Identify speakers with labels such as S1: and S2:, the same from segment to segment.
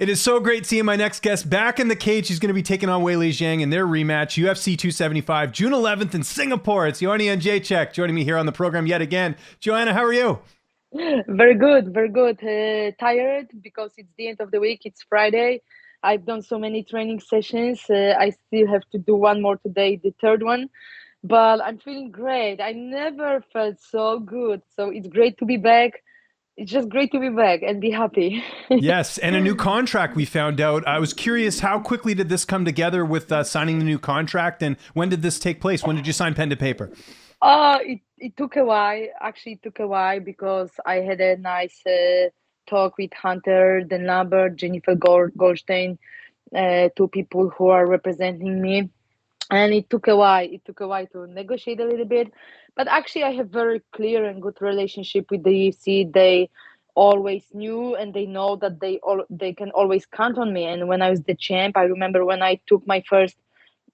S1: It is so great seeing my next guest back in the cage. She's going to be taking on Weili Zhang in their rematch, UFC 275, June 11th in Singapore. It's Joanna Jedrzejczyk joining me here on the program yet again. Joanna, how are you?
S2: Very good, very good. Tired because it's the end of the week. It's Friday. I've done so many training sessions. I still have to do one more today, the third one. But I'm feeling great. I never felt so good. So it's great to be back. It's just great to be back and be happy.
S1: Yes, and a new contract we found out. I was curious, how quickly did this come together with signing the new contract, and when did this take place? When did you sign pen to paper?
S2: It took a while. Actually, it took a while because I had a nice talk with Hunter, the number, Jennifer Goldstein, two people who are representing me. And it took a while. It took a while to negotiate a little bit. But actually, I have very clear and good relationship with the UFC. They always knew and they know that they can always count on me. And when I was the champ, I remember when I took my first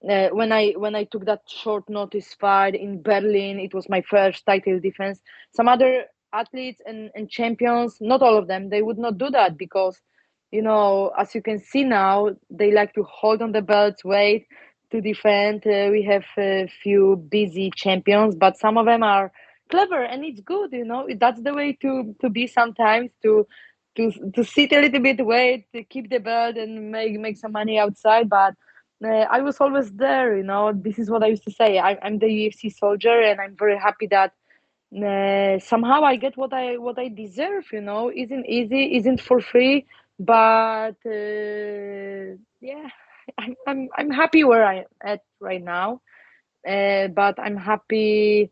S2: when I took that short notice fight in Berlin, it was my first title defense. Some other athletes and champions, not all of them, they would not do that because, as you can see now, they like to hold on the belts, wait to defend. We have a few busy champions, but some of them are clever, and it's good. That's the way to be sometimes to sit a little bit, wait, to keep the belt and make some money outside, but. I was always there, This is what I used to say. I'm the UFC soldier, and I'm very happy that somehow I get what I deserve. Isn't easy, isn't for free, but yeah, I'm happy where I'm at right now. But I'm happy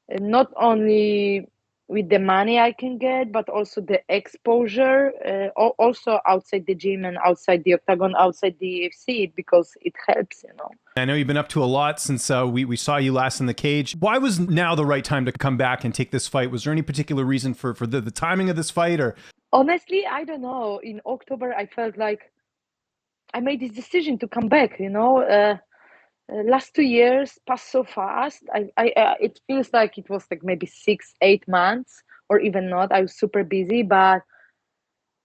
S2: not only with the money I can get, but also the exposure, also outside the gym and outside the octagon, outside the UFC, because it helps.
S1: I know you've been up to a lot since we saw you last in the cage. Why was now the right time to come back and take this fight? Was there any particular reason for the timing of this fight? Or
S2: honestly, I don't know. In October, I felt like I made this decision to come back. Last 2 years passed so fast. It feels like it was like maybe 6, 8 months, or even not. I was super busy, but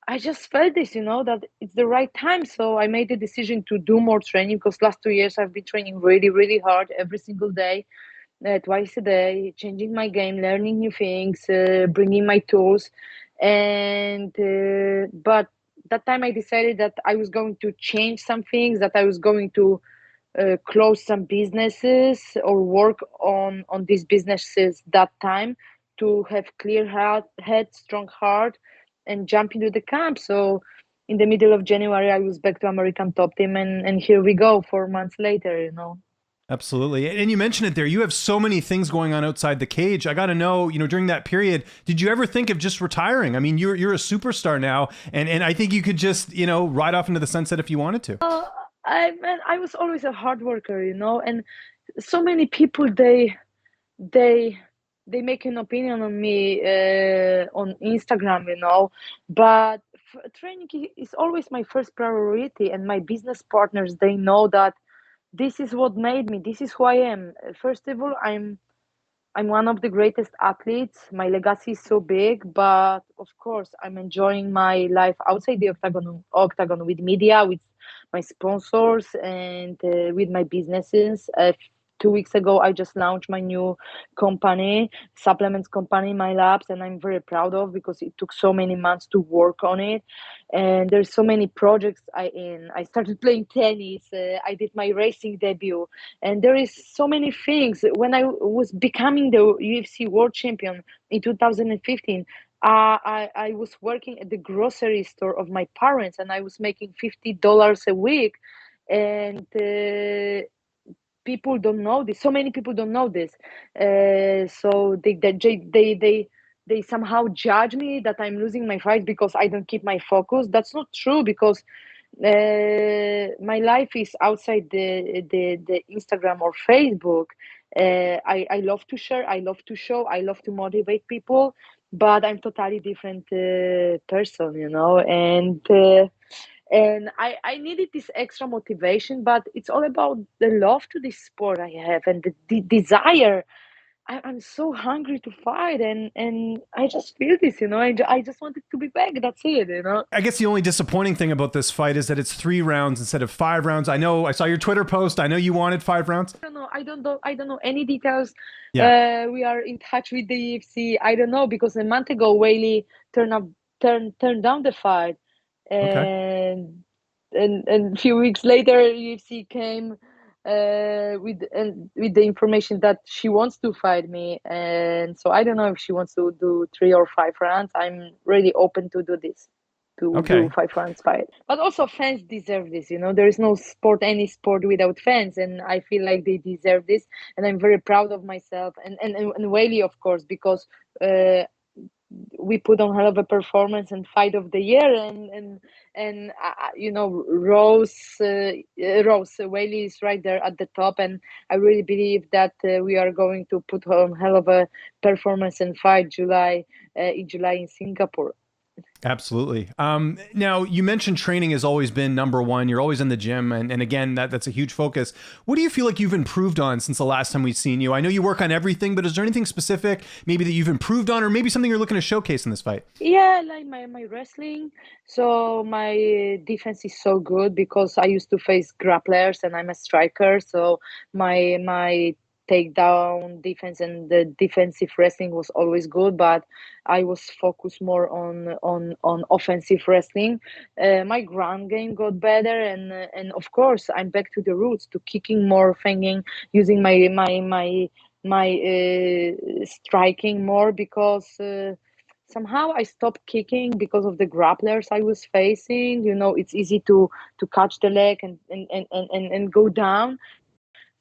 S2: I just felt this, that it's the right time. So I made the decision to do more training because last 2 years I've been training really, really hard every single day, twice a day, changing my game, learning new things, bringing my tools, and but that time I decided that I was going to change some things, that I was going to close some businesses or work on these businesses that time to have clear head, strong heart, and jump into the camp. So in the middle of January, I was back to American Top Team, and here we go 4 months later.
S1: absolutely. And you mentioned it there. You have so many things going on outside the cage. I got to know, during that period, did you ever think of just retiring? I mean, you're a superstar now, and I think you could just, ride off into the sunset if you wanted to.
S2: I was always a hard worker, and so many people they they make an opinion on me on Instagram, but training is always my first priority, and my business partners, they know that this is what made me. This is who I am. First of all, I'm one of the greatest athletes. My legacy is so big, but of course, I'm enjoying my life outside the octagon with media, with my sponsors, and with my businesses. 2 weeks ago, I just launched my new company, supplements company, My Labs, and I'm very proud of because it took so many months to work on it. And there's so many projects I started playing tennis. I did my racing debut, and there is so many things. When I was becoming the UFC world champion in 2015, I was working at the grocery store of my parents, and I was making $50 a week. And people don't know this. So many people don't know this. So they somehow judge me that I'm losing my fight because I don't keep my focus. That's not true because my life is outside the Instagram or Facebook. I love to share, I love to show, I love to motivate people, but I'm totally different person. And I needed this extra motivation, but it's all about the love to this sport I have and the desire I'm so hungry to fight, and I just feel this, I just wanted to be back. That's it.
S1: I guess the only disappointing thing about this fight is that it's 3 rounds instead of 5 rounds. I know I saw your Twitter post. I know you wanted 5 rounds.
S2: I don't know any details.
S1: Yeah.
S2: We are in touch with the UFC. I don't know because a month ago, Weili turned down the fight,
S1: Okay.
S2: and a few weeks later, UFC came with the information that she wants to fight me, and so I don't know if she wants to do 3 or 5 rounds. I'm really open to do this. To do
S1: Okay.
S2: 5 rounds fight, but also fans deserve this. There is no any sport without fans, and I feel like they deserve this, and I'm very proud of myself and Weili, of course, because we put on hell of a performance and fight of the year, and Rose Weili is right there at the top, and I really believe that we are going to put on hell of a performance and fight in July in Singapore.
S1: Absolutely. Now, you mentioned training has always been number one. You're always in the gym. And again, that's a huge focus. What do you feel like you've improved on since the last time we've seen you? I know you work on everything, but is there anything specific maybe that you've improved on, or maybe something you're looking to showcase in this fight?
S2: Yeah, like my wrestling. So my defense is so good because I used to face grapplers and I'm a striker. So my takedown defense and the defensive wrestling was always good, but I was focused more on offensive wrestling. My ground game got better, and of course I'm back to the roots, to kicking more, fanging, using my striking more because. Somehow I stopped kicking because of the grapplers I was facing. It's easy to catch the leg and go down.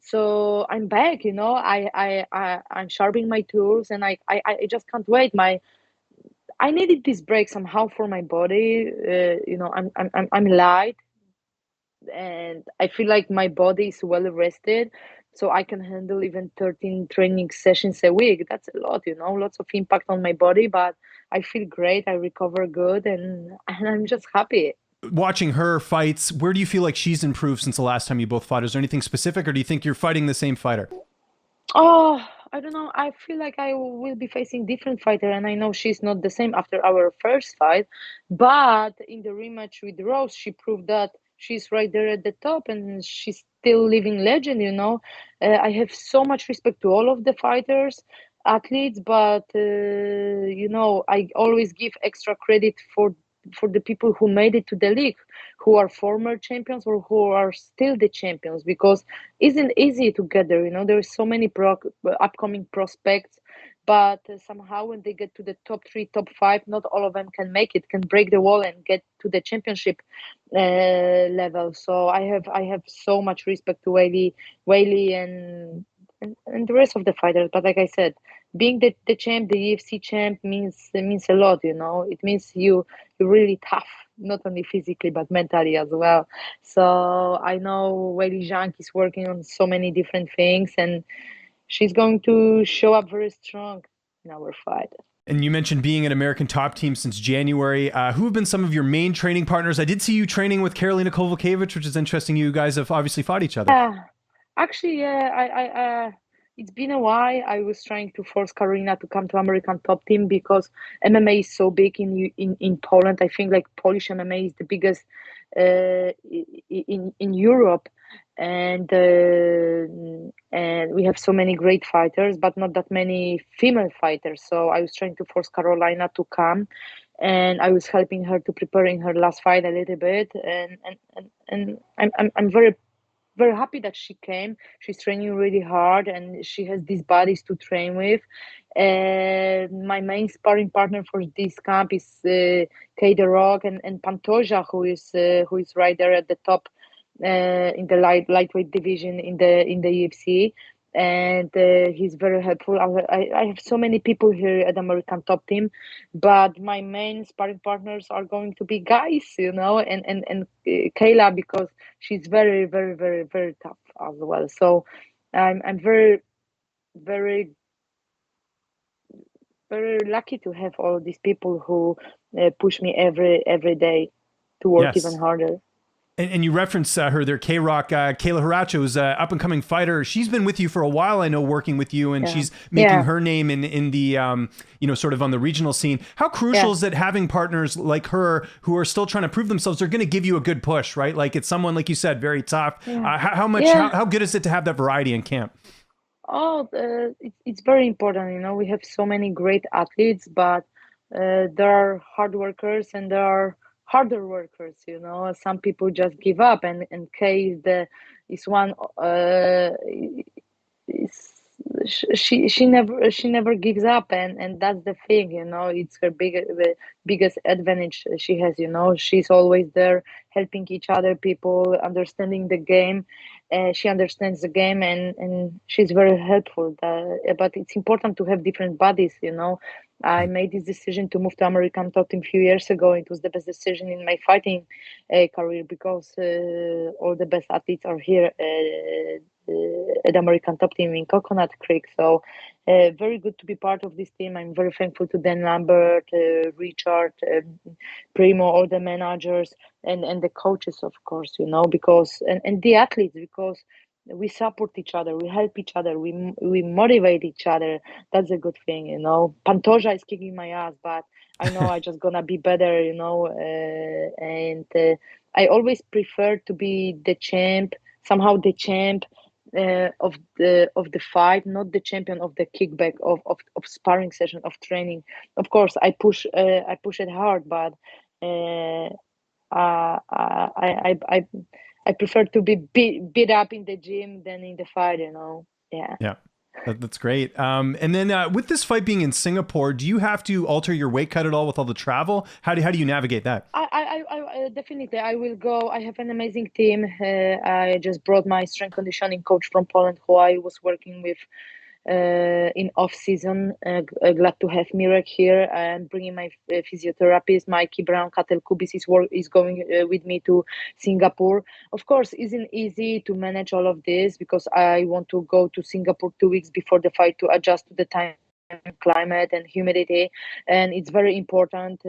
S2: So I'm back. I'm sharpening my tools, and I just can't wait. I needed this break somehow for my body. I'm light, and I feel like my body is well rested, so I can handle even 13 training sessions a week. That's a lot, lots of impact on my body, but I feel great. I recover good, and I'm just happy.
S1: Watching her fights, where do you feel like she's improved since the last time you both fought? Is there anything specific, or do you think you're fighting the same fighter?
S2: Oh, I don't know. I feel like I will be facing different fighter, and I know she's not the same after our first fight. But in the rematch with Rose, she proved that she's right there at the top, and she's still living legend. I have so much respect to all of the fighters, athletes, but I always give extra credit for the people who made it to the league, who are former champions or who are still the champions, because isn't easy to get there. There are so many upcoming prospects, but somehow when they get to the top 3, top 5, not all of them can make it, can break the wall and get to the championship level. So I have so much respect to Weili and the rest of the fighters. But like I said, being the champ, the UFC champ means a lot. It means you're really tough, not only physically but mentally as well. So I know Weili Zhang is working on so many different things, and she's going to show up very strong in our fight.
S1: And you mentioned being an American top team since January. Who have been some of your main training partners? I did see you training with Karolina Kowalkiewicz, which is interesting. You guys have obviously fought each other.
S2: Actually, yeah, it's been a while. I was trying to force Karolina to come to American top team because MMA is so big in Poland. I think like Polish MMA is the biggest in Europe, and we have so many great fighters, but not that many female fighters. So I was trying to force Carolina to come, and I was helping her to preparing her last fight a little bit, and I'm very happy that she came. She's training really hard, and she has these bodies to train with. And my main sparring partner for this camp is Kay The Rock and Pantoja, who is right there at the top in the lightweight division in the UFC. And he's very helpful. I have so many people here at American Top Team, but my main sparring partners are going to be guys, and Kayla, because she's very, very, very, very tough as well. So I'm very, very, very lucky to have all these people who push me every day to work even
S1: Yes.
S2: harder.
S1: And you reference her there, K-Rock, Kayla Haracho is an up-and-coming fighter. She's been with you for a while, I know, working with you, and she's making her name in the, sort of on the regional scene. How crucial is it having partners like her who are still trying to prove themselves? They're going to give you a good push, right? Like it's someone, like you said, very tough. How good is it to have that variety in camp?
S2: It's very important. We have so many great athletes, but there are hard workers and there are harder workers. Some people just give up, and Kay is one. Is, she never gives up, and that's the thing. It's her the biggest advantage she has. She's always there helping each other, people understanding the game. She understands the game, and she's very helpful. But it's important to have different bodies. I made this decision to move to American top team a few years ago. It was the best decision in my fighting career because all the best athletes are here at American top team in Coconut Creek. So very good to be part of this team. I'm very thankful to Dan Lambert, Richard, Primo, all the managers, and the coaches, of course, because and the athletes, because we support each other, we help each other, we motivate each other. That's a good thing. Pantoja is kicking my ass, but I know I just gonna be better. And I always prefer to be the champ, somehow the champ of the fight, not the champion of the kickback of sparring session of training. Of course, I push it hard, but I prefer to be beat up in the gym than in the fight.
S1: Yeah. That's great. And then with this fight being in Singapore, do you have to alter your weight cut at all with all the travel? How do you navigate that?
S2: I definitely I will go. I have an amazing team. I just brought my strength conditioning coach from Poland, who I was working with in off season. Glad to have Mirek here. I'm bringing my physiotherapist, Mikey Brown. Katel Kubis is going with me to Singapore. Of course, isn't easy to manage all of this because I want to go to Singapore 2 weeks before the fight to adjust to the time, climate and humidity, and it's very important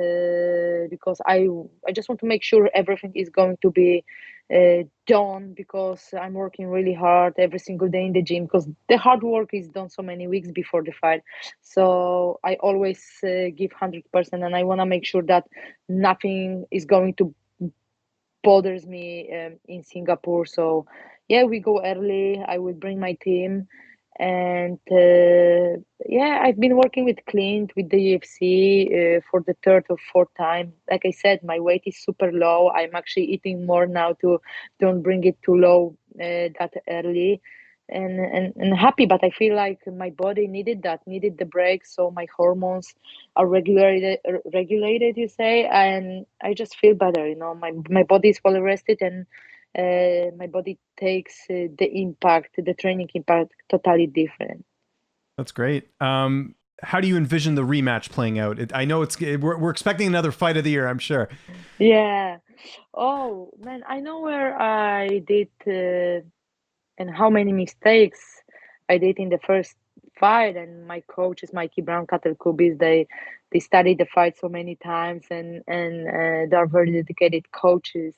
S2: because I just want to make sure everything is going to be done, because I'm working really hard every single day in the gym, because the hard work is done so many weeks before the fight. So I always give 100%, and I want to make sure that nothing is going to bothers me in Singapore. So yeah, we go early. I will bring my team, and I've been working with Clint with the UFC for the third or fourth time. Like I said, my weight is super low. I'm actually eating more now to don't bring it too low that early. And happy, but I feel like my body needed the break, so my hormones are regulated, you say, and I just feel better. My body is well rested, and my body takes the training impact totally different.
S1: That's great. How do you envision the rematch playing out? I know we're expecting another fight of the year, I'm sure.
S2: Yeah. Oh man, I know where I did and how many mistakes I did in the first fight. And my coaches, Mikey Brown, Katel Kubis, they studied the fight so many times, and they're very dedicated coaches.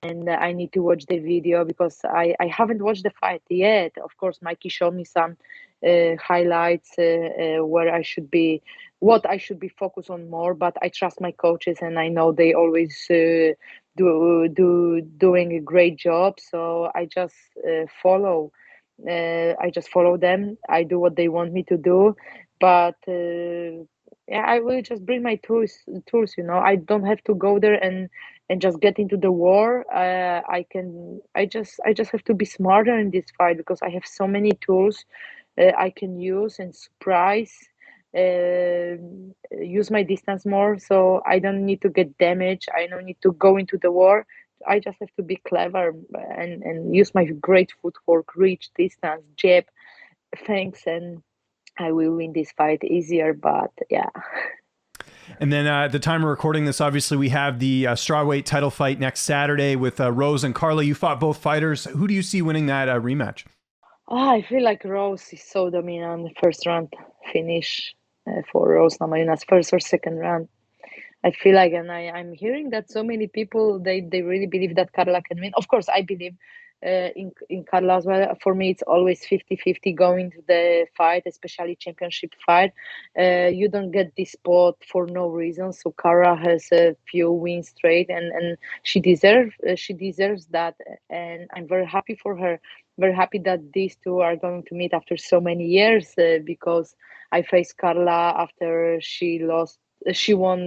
S2: And I need to watch the video because I haven't watched the fight yet. Of course, Mikey showed me some highlights where what I should be focused on more. But I trust my coaches, and I know they always doing a great job. So I just follow. I just follow them. I do what they want me to do, but. Yeah, I will just bring my tools. I don't have to go there and just get into the war. I just have to be smarter in this fight because I have so many tools I can use and surprise, use my distance more, so I don't need to get damaged. I don't need to go into the war. I just have to be clever and use my great footwork, reach, distance, jab, thanks, and I will win this fight easier. But yeah.
S1: And then at the time of recording this, obviously we have the strawweight title fight next Saturday with Rose and Carla. You fought both fighters. Who do you see winning that rematch?
S2: I feel like Rose is so dominant. The first round finish for Rose Namajunas, first or second round. I feel like, and I'm hearing that so many people they really believe that Carla can win. Of course, I believe in Carla as well. For me, it's always 50-50 going to the fight, especially championship fight. You don't get this spot for no reason. So Carla has a few wins straight, and she deserves that. And I'm very happy for her. Very happy that these two are going to meet after so many years. Because I faced Carla after she lost. She won.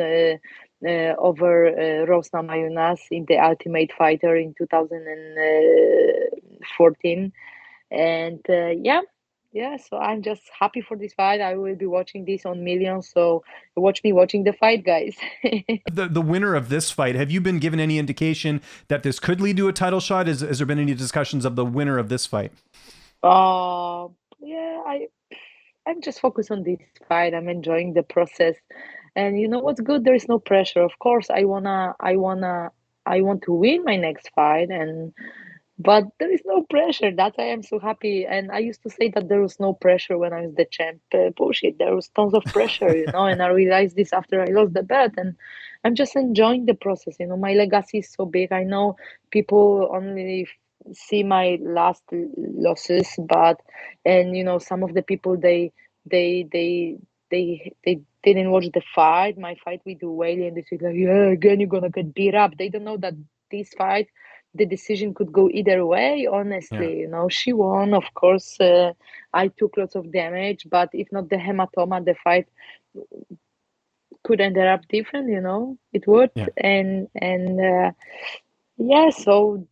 S2: Over Rose Namajunas in the Ultimate Fighter in 2014, and yeah. So I'm just happy for this fight. I will be watching this on Millions. So watch me watching the fight, guys.
S1: The winner of this fight, have you been given any indication that this could lead to a title shot? Has there been any discussions of the winner of this fight?
S2: Yeah. I'm just focused on this fight. I'm enjoying the process. And you know what's good? There is no pressure. Of course, I want to win my next fight, and but there is no pressure. That's why I'm so happy. And I used to say that there was no pressure when I was the champ. Bullshit. There was tons of pressure, And I realized this after I lost the belt, and I'm just enjoying the process. My legacy is so big. I know people only see my last losses, but and some of the people they they they didn't watch the fight, my fight with Weili, and they say like, yeah, again you're gonna get beat up. They don't know that this fight, the decision could go either way.
S1: Yeah.
S2: Honestly, she won. Of course, I took lots of damage, but if not the hematoma, the fight could end up different. It would,
S1: Yeah.
S2: and yeah. So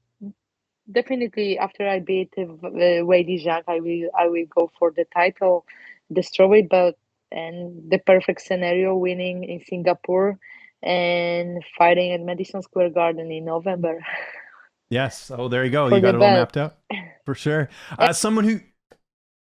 S2: definitely, after I beat Weili Zhang, I will go for the title, the strawweight belt, and the perfect scenario: winning in Singapore and fighting at Madison Square Garden in November
S1: Yes. Oh, there you go.
S2: for
S1: You
S2: the
S1: got it all
S2: belt.
S1: mapped out for sure. Someone who,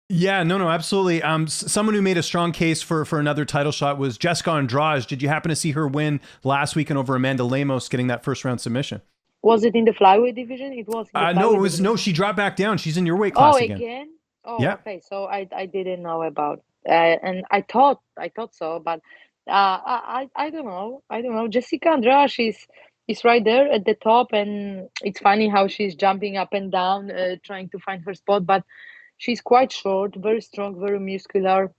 S1: yeah, no, absolutely. Someone who made a strong case for another title shot was Jessica Andrade. Did you happen to see her win last weekend over Amanda Lemos, getting that first round submission?
S2: Was it in the flyweight division? It was in the
S1: No, it
S2: flyweight
S1: was
S2: division.
S1: no. She dropped back down. She's in your weight
S2: Oh,
S1: class again.
S2: again? Oh,
S1: Yeah.
S2: okay. So I didn't know about, and I thought so, but I don't know. I don't know. Jessica Andrade, is right there at the top, and it's funny how she's jumping up and down, trying to find her spot. But she's quite short, very strong, very muscular,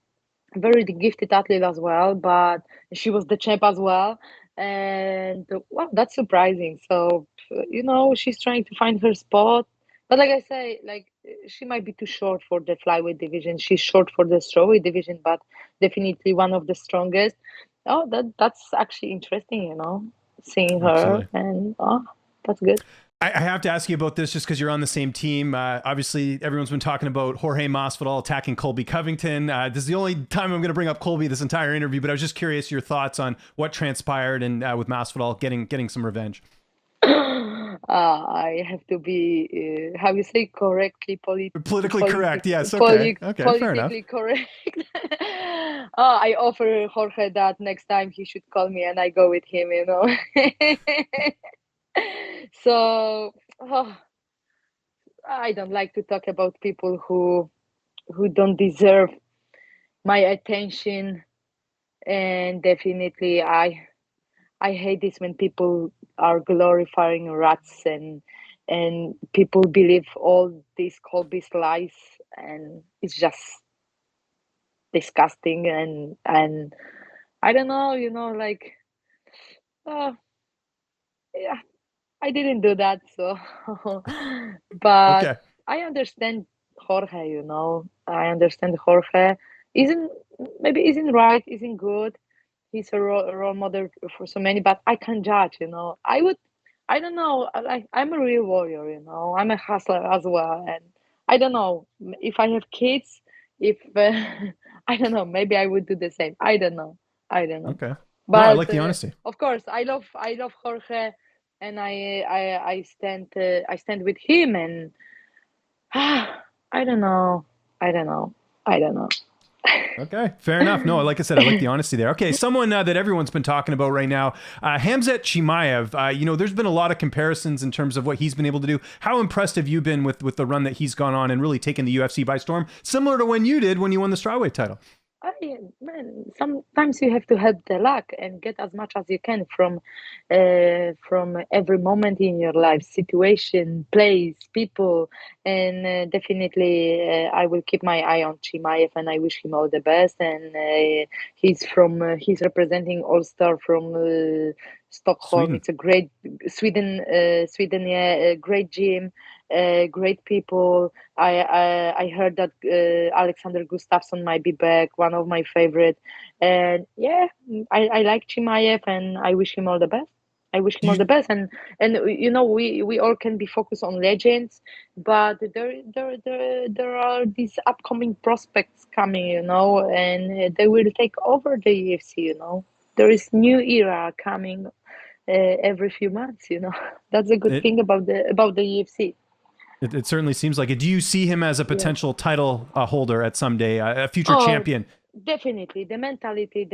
S2: very gifted athlete as well. But she was the champ as well, and well, that's surprising. So she's trying to find her spot. But like I say, like she might be too short for the flyweight division. She's short for the strawweight division, but definitely one of the strongest. Oh, that's actually interesting, seeing her,
S1: Absolutely.
S2: and that's good.
S1: I have to ask you about this just because you're on the same team. Obviously, everyone's been talking about Jorge Masvidal attacking Colby Covington. This is the only time I'm going to bring up Colby this entire interview, but I was just curious your thoughts on what transpired and with Masvidal getting some revenge.
S2: I have to be, how you say, correctly,
S1: Politically correct, yes. Okay. Fair enough.
S2: politically correct. I offer Jorge that next time he should call me and I go with him. So, I don't like to talk about people who don't deserve my attention, and definitely I hate this when people are glorifying rats, and people believe all these Colby's lies, and it's just disgusting, and I don't know, like uh, yeah, I didn't do that, so but
S1: Okay.
S2: I understand Jorge, I understand Jorge isn't maybe isn't right, isn't good. He's a role model for so many, but I can't judge. I don't know. Like I'm a real warrior. I'm a hustler as well, and I don't know if I have kids. If I don't know, maybe I would do the same. I don't know. I don't know.
S1: Okay. No, I
S2: But
S1: like the honesty.
S2: of course, I love Jorge, and I stand with him, and I don't know. I don't know. I don't know.
S1: Okay, fair enough. No, like I said, I like the honesty there. Okay, someone that everyone's been talking about right now, Khamzat Chimaev. There's been a lot of comparisons in terms of what he's been able to do. How impressed have you been with the run that he's gone on and really taken the UFC by storm, similar to when you did when you won the strawweight title?
S2: Man, sometimes you have to help the luck and get as much as you can from every moment in your life, situation, place, people, and definitely I will keep my eye on Chimaev, and I wish him all the best. And he's representing All Star from Stockholm.
S1: Sweden.
S2: It's a great Sweden, yeah, a great gym, great people. I heard that Alexander Gustafsson might be back, one of my favorite. And yeah, I like Chimaev, and I wish him all the best. I wish him
S1: Do
S2: all
S1: you,
S2: the best, and you know we all can be focused on legends, but there are these upcoming prospects coming, you know, and they will take over the UFC. You know, there is new era coming every few months. You know, that's a good
S1: it,
S2: thing about the UFC.
S1: it certainly seems like it. Do you see him as a
S2: Yeah.
S1: potential title holder at someday, a future
S2: Oh,
S1: champion?
S2: definitely the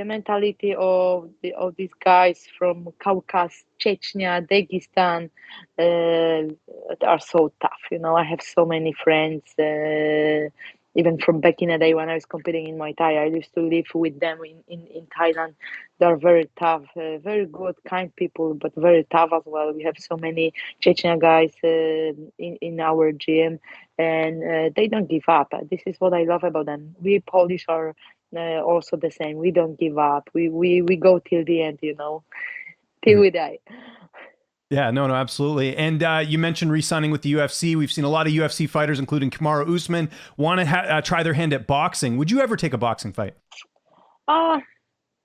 S2: mentality of these guys from Caucasus, Chechnya, Dagestan, are so tough. You know, I have so many friends, even from back in the day when I was competing in Muay Thai. I used to live with them in Thailand. They are very tough, very good, kind people, but very tough as well. We have so many Chechnya guys in our gym, and they don't give up. This is what I love about them. We Polish are also the same. We don't give up. We go till the end, you know, till we die.
S1: Yeah, no, absolutely. And you mentioned re-signing with the UFC. We've seen a lot of UFC fighters, including Kamaru Usman, want to try their hand at boxing. Would you ever take a boxing fight?
S2: Uh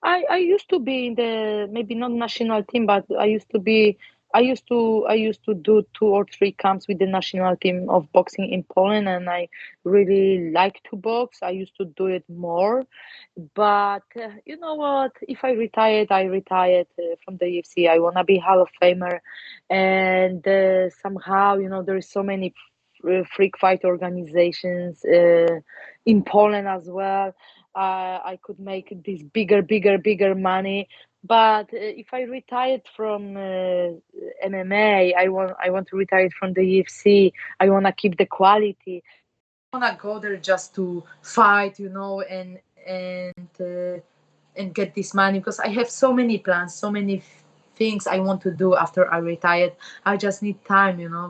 S2: I used to be in the maybe not national team, but I used to do 2 or 3 camps with the national team of boxing in Poland, and I really like to box. I used to do it more, but you know what? If I retired, I retired from the UFC. I wanna be Hall of Famer, and somehow you know there is so many freak fight organizations in Poland as well. I could make this bigger money. But if I retired from MMA, I want to retire from the UFC. I want to keep the quality. I want to go there just to fight, you know, and get this money because I have so many plans, so many things I want to do after I retired. I just need time, you know.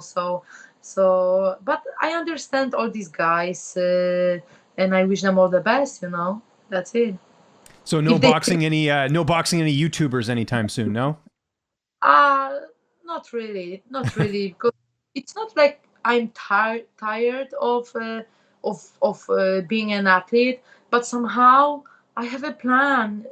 S2: But I understand all these guys, and I wish them all the best, you know. That's it.
S1: So
S2: If they
S1: no boxing any YouTubers anytime soon. No.
S2: uh not really, because it's not like I'm tired of being an athlete, but somehow I have a plan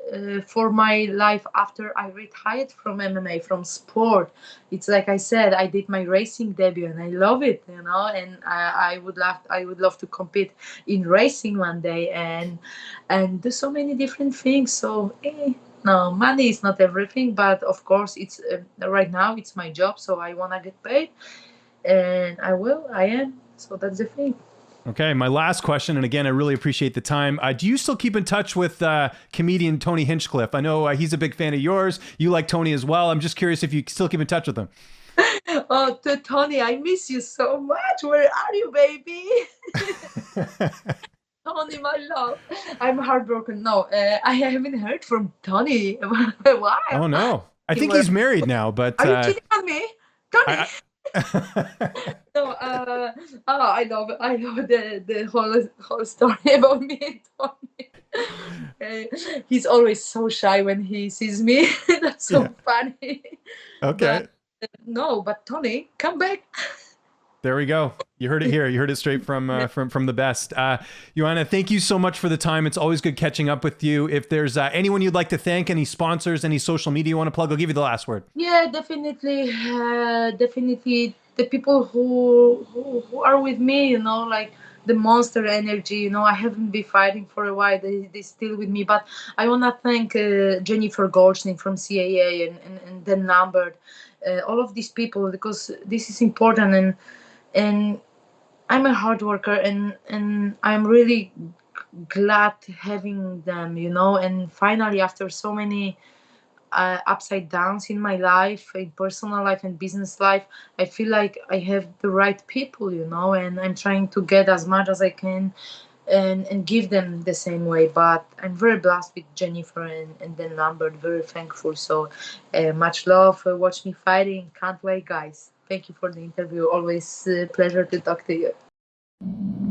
S2: for my life after I retired from MMA, from sport. It's like I said, I did my racing debut and I love it, you know, and I would love to compete in racing one day and do so many different things. So no, money is not everything, but of course, it's right now it's my job, so I wanna get paid, and I am. So that's the thing.
S1: Okay, my last question, and again, I really appreciate the time. Do you still keep in touch with comedian Tony Hinchcliffe? I know he's a big fan of yours. You like Tony as well. I'm just curious if you still keep in touch with him.
S2: Oh, Tony, I miss you so much. Where are you, baby? Tony, my love. I'm heartbroken. No, I haven't heard from Tony. Why?
S1: Oh no, I think
S2: Where-
S1: he's married now. But
S2: Are you cheating on me, Tony?
S1: I, I
S2: No, I know the whole story about me and Tony. He's always so shy when he sees me. That's
S1: yeah.
S2: so funny. But
S1: Okay.
S2: no, but Tony, come back.
S1: There we go. You heard it here. You heard it straight from the best. Joanna, thank you so much for the time. It's always good catching up with you. If there's anyone you'd like to thank, any sponsors, any social media you want to plug, I'll give you the last word.
S2: Yeah, definitely the people who are with me, you know, like the monster energy, you know. I haven't been fighting for a while. They still with me, but I want to thank Jennifer Goldstein from CAA and then Numbered, all of these people, because this is important, and I'm a hard worker, and I'm really glad having them, you know. And finally, after so many upside downs in my life, in personal life and business life, I feel like I have the right people, you know, and I'm trying to get as much as I can and give them the same way. But I'm very blessed with Jennifer and Dan Lambert, very thankful. So much love. Watch me fighting. Can't wait, guys. Thank you for the interview. Always pleasure to talk to you.